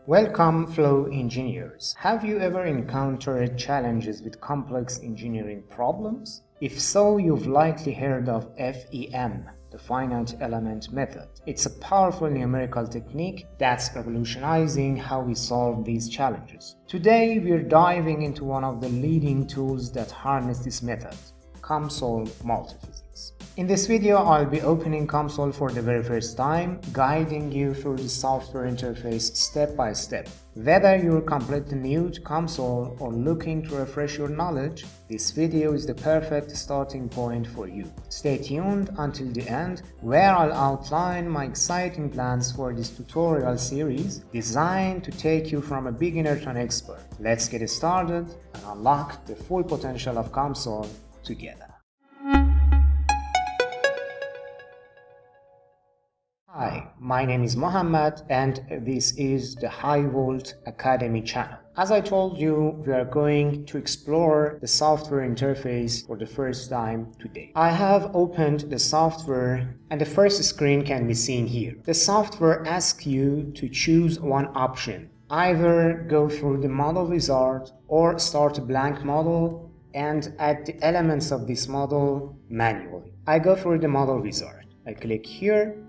Welcome, fellow engineers. Have you ever encountered challenges with complex engineering problems? If so, you've likely heard of FEM, the finite element method. It's a powerful numerical technique that's revolutionizing how we solve these challenges. Today, we're diving into one of the leading tools that harness this method, COMSOL Multiphysics. In this video, I'll be opening COMSOL for the very first time, guiding you through the software interface step by step. Whether you're completely new to COMSOL or looking to refresh your knowledge, this video is the perfect starting point for you. Stay tuned until the end, where I'll outline my exciting plans for this tutorial series designed to take you from a beginner to an expert. Let's get started and unlock the full potential of COMSOL together. Hi, my name is Mohammed and this is the High Volt Academy channel. As I told you, we are going to explore the software interface for the first time today. I have opened the software and the first screen can be seen here. The software asks you to choose one option. Either go through the model wizard or start a blank model and add the elements of this model manually. I go through the model wizard. I click here.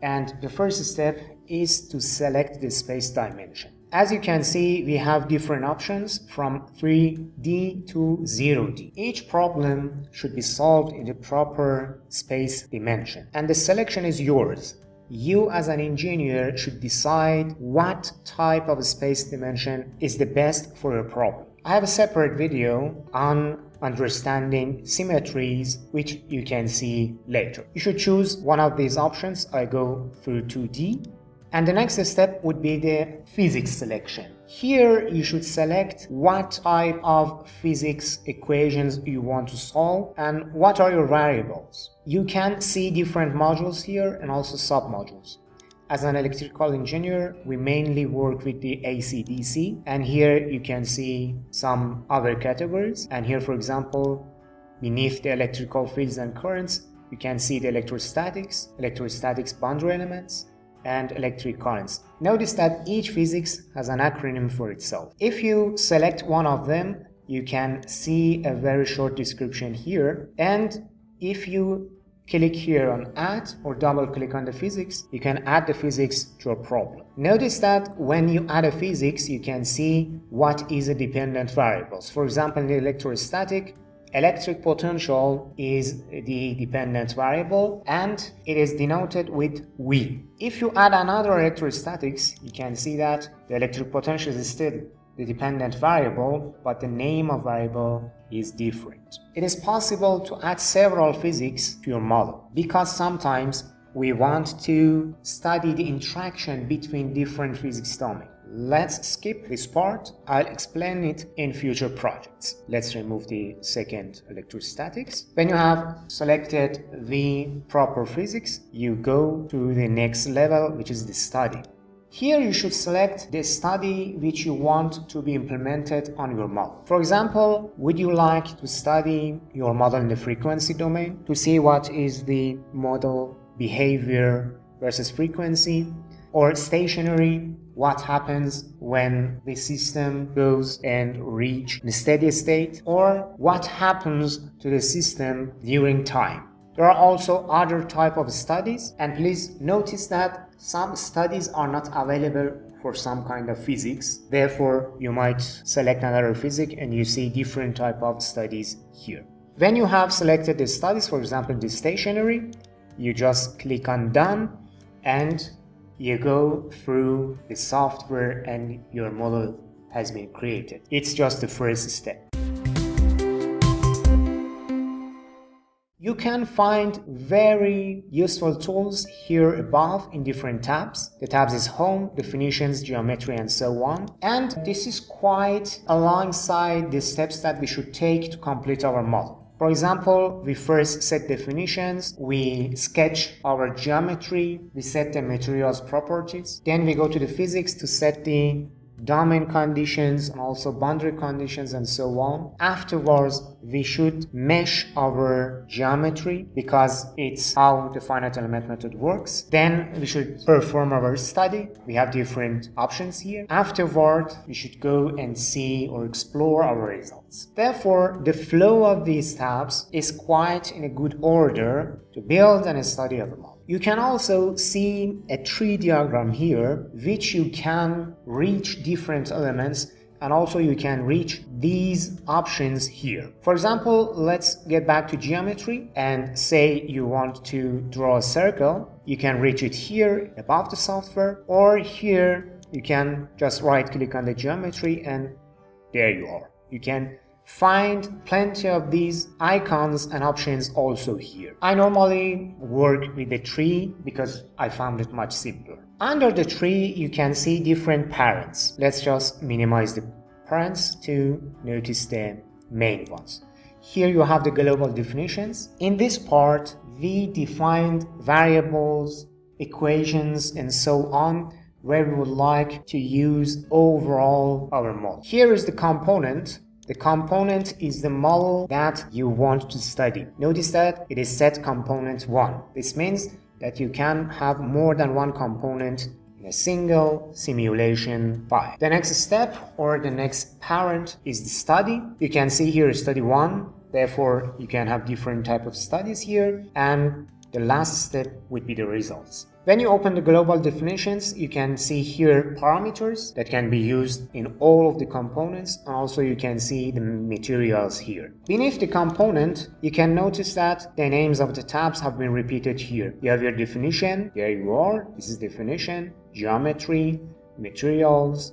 And the first step is to select the space dimension. As you can see, we have different options from 3D to 0D. Each problem should be solved in the proper space dimension. And the selection is yours. You as an engineer should decide what type of space dimension is the best for your problem. I have a separate video on understanding symmetries, which you can see later. You should choose one of these options. I go through 2D. And the next step would be the physics selection. Here you should select what type of physics equations you want to solve and what are your variables. You can see different modules here and also submodules. As an electrical engineer, we mainly work with the AC/DC, and here you can see some other categories. And here, for example, beneath the electrical fields and currents, you can see the electrostatics boundary elements, and electric currents. Notice that each physics has an acronym for itself. If you select one of them, you can see a very short description here, and if you click here on add or double click on the physics, you can add the physics to a problem. Notice that when you add a physics, you can see what is a dependent variables. For example, in the electrostatic, electric potential is the dependent variable and it is denoted with V. If you add another electrostatics, you can see that the electric potential is still the dependent variable, but the name of variable is different. It is possible to add several physics to your model because sometimes we want to study the interaction between different physics domains. Let's skip this part. I'll explain it in future projects. Let's remove the second electrostatics. When you have selected the proper physics, you go to the next level, which is the study. Here you should select the study which you want to be implemented on your model. For example, would you like to study your model in the frequency domain to see what is the model behavior versus frequency, or stationary, what happens when the system goes and reach the steady state, or what happens to the system during time. There are also other type of studies, and please notice that some studies are not available for some kind of physics. Therefore, you might select another physics and you see different type of studies here. When you have selected the studies, for example, the stationary, you just click on done and you go through the software and your model has been created. It's just the first step. You can find very useful tools here above in different tabs. The tabs is Home, Definitions, Geometry, and so on. And this is quite alongside the steps that we should take to complete our model. For example, we first set definitions, we sketch our geometry, we set the materials properties, then we go to the physics to set the domain conditions and also boundary conditions and so on. Afterwards, we should mesh our geometry because it's how the finite element method works. Then we should perform our study. We have different options here. Afterward, we should go and see or explore our results. Therefore, the flow of these steps is quite in a good order to build and study our model. You can also see a tree diagram here, which you can reach different elements, and also you can reach these options here. For example, let's get back to geometry and say you want to draw a circle. You can reach it here above the software, or here you can just right click on the geometry and there you are. You can find plenty of these icons and options also here. I normally work with the tree because I found it much simpler. Under the tree, you can see different parents. Let's just minimize the parents to notice the main ones. Here you have the global definitions. In this part, we defined variables, equations, and so on, where we would like to use overall our model. Here is the component. The component is the model that you want to study. Notice that it is set component 1. This means that you can have more than one component in a single simulation file. The next step or the next parent is the study. You can see here study 1. Therefore, you can have different type of studies here. And the last step would be the results. When you open the global definitions, you can see here parameters that can be used in all of the components, and also you can see the materials here. Beneath the component, you can notice that the names of the tabs have been repeated here. You have your definition, there you are, this is definition, geometry, materials,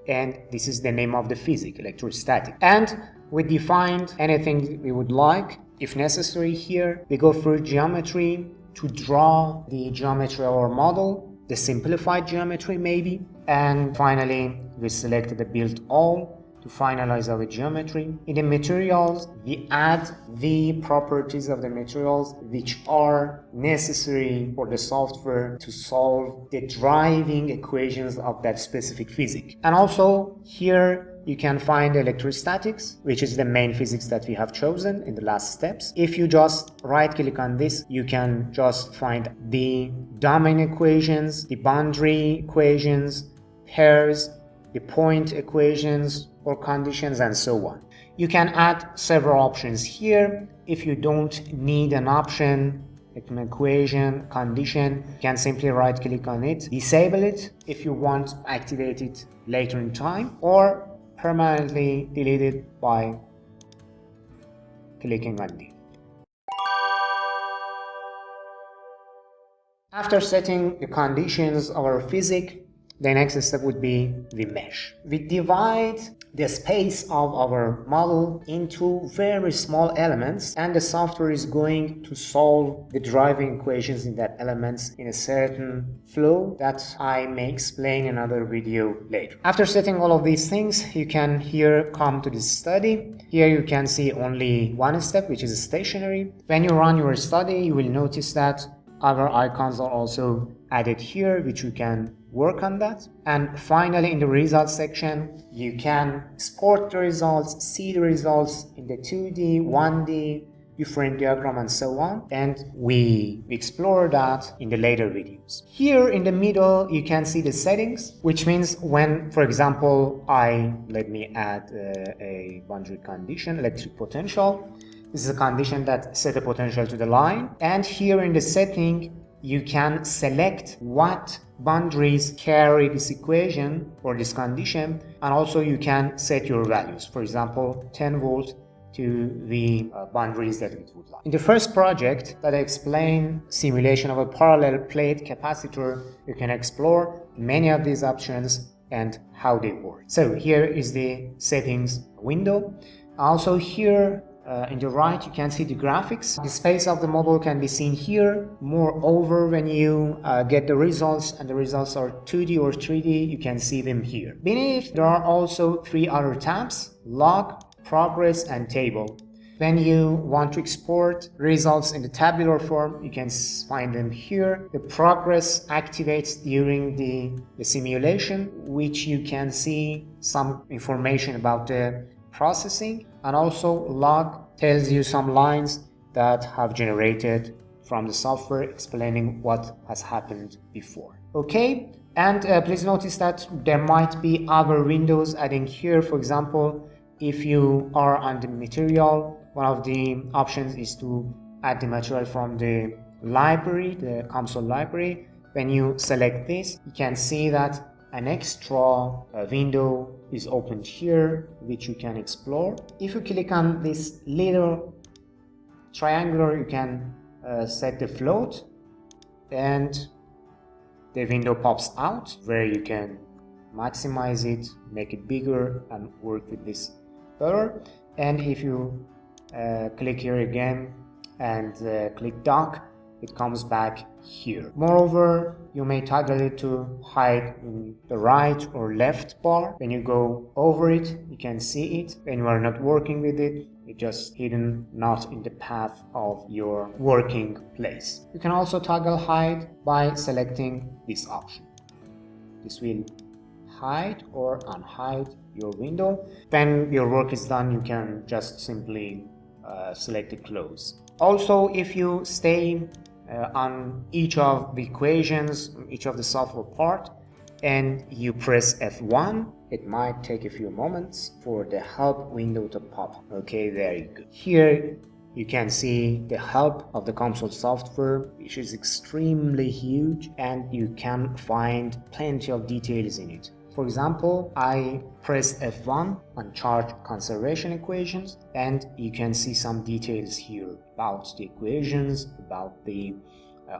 and this is the name of the physics, electrostatic. And we defined anything we would like. If necessary here, we go through geometry to draw the geometry of our model, the simplified geometry maybe, and finally we select the build all to finalize our geometry. In the materials, we add the properties of the materials which are necessary for the software to solve the driving equations of that specific physics. And also here you can find electrostatics, which is the main physics that we have chosen in the last steps. If you just right click on this, you can just find the domain equations, the boundary equations, pairs, the point equations or conditions, and so on. You can add several options here. If you don't need an option, like an equation, condition, you can simply right click on it, disable it if you want to activate it later in time, or permanently delete it by clicking on delete. After setting the conditions of our physics, the next step would be the mesh. We divide the space of our model into very small elements, and the software is going to solve the driving equations in that elements in a certain flow that I may explain in another video later. After setting all of these things, you can here come to this study. Here you can see only one step, which is stationary. When you run your study, you will notice that other icons are also added here, which you can work on that. And finally, in the results section, you can export the results, see the results in the 2D, 1D, different diagram, and so on. And we explore that in the later videos. Here in the middle, you can see the settings, which means when, for example, let me add a boundary condition, electric potential. This is a condition that set the potential to the line. And here in the setting, you can select what boundaries carry this equation or this condition, and also you can set your values. For example, 10 volts to the boundaries that it would like. In the first project that I explained, simulation of a parallel plate capacitor, you can explore many of these options and how they work. So here is the settings window. Also here in the right, you can see the graphics. The space of the model can be seen here. Moreover, when you get the results, and the results are 2D or 3D, you can see them here. Beneath, there are also three other tabs: log, progress, and table. When you want to export results in the tabular form, you can find them here. The progress activates during the simulation, which you can see some information about the processing, and also log tells you some lines that have generated from the software explaining what has happened before. Okay, and please notice that there might be other windows adding here. For example, if you are on the material, one of the options is to add the material from the library, the COMSOL library. When you select this, you can see that an extra window is opened here, which you can explore. If you click on this little triangular, you can set the float, and the window pops out where you can maximize it, make it bigger, and work with this better. And if you click here again and click dock, it comes back here. Moreover, you may toggle it to hide in the right or left bar. When you go over it, you can see it. When you are not working with it, it's just hidden, not in the path of your working place. You can also toggle hide by selecting this option. This will hide or unhide your window. When your work is done, you can just simply select the close. Also, if you stay on each of the equations, each of the software part, and you press F1, it might take a few moments for the help window to pop up. Okay, there you go. Here you can see the help of the COMSOL software, which is extremely huge, and you can find plenty of details in it. For example, I pressed F1 on charge conservation equations, and you can see some details here about the equations, about the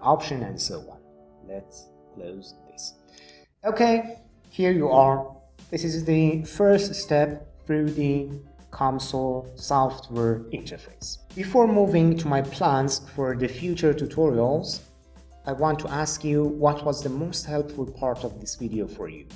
option, and so on. Let's close this. Okay, here you are. This is the first step through the COMSOL software interface. Before moving to my plans for the future tutorials, I want to ask you what was the most helpful part of this video for you.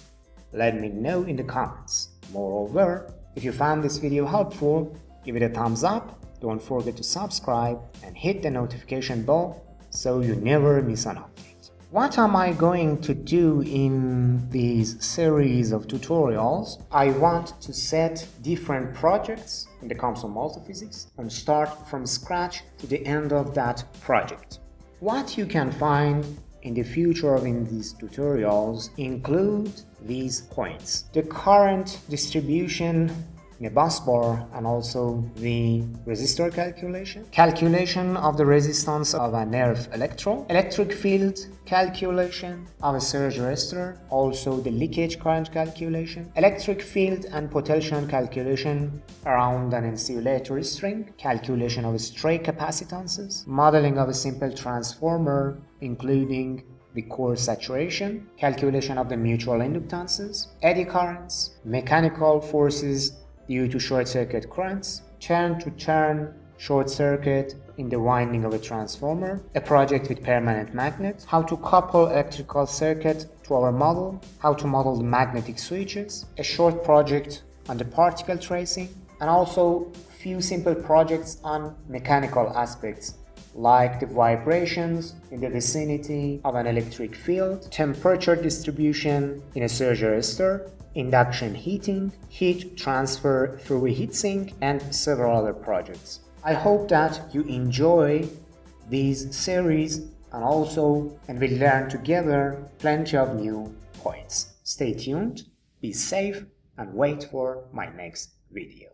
Let me know in the comments. Moreover, if you found this video helpful, give it a thumbs up, don't forget to subscribe and hit the notification bell so you never miss an update. What am I going to do in this series of tutorials? I want to set different projects in the COMSOL Multiphysics and start from scratch to the end of that project. What you can find in the future in these tutorials include these points: the current distribution in a bus bar, and also the resistor calculation of the resistance of an earth electrode, electric field calculation of a surge resistor, also the leakage current calculation, electric field and potential calculation around an insulator string, calculation of stray capacitances, modeling of a simple transformer including the core saturation, calculation of the mutual inductances, eddy currents, mechanical forces due to short-circuit currents, turn-to-turn short circuit in the winding of a transformer, a project with permanent magnet, how to couple electrical circuit to our model, how to model the magnetic switches, a short project on the particle tracing, and also few simple projects on mechanical aspects like the vibrations in the vicinity of an electric field, temperature distribution in a surge resistor, induction heating, heat transfer through a heatsink, and several other projects. I hope that you enjoy these series and we'll learn together plenty of new points. Stay tuned, be safe, and wait for my next video.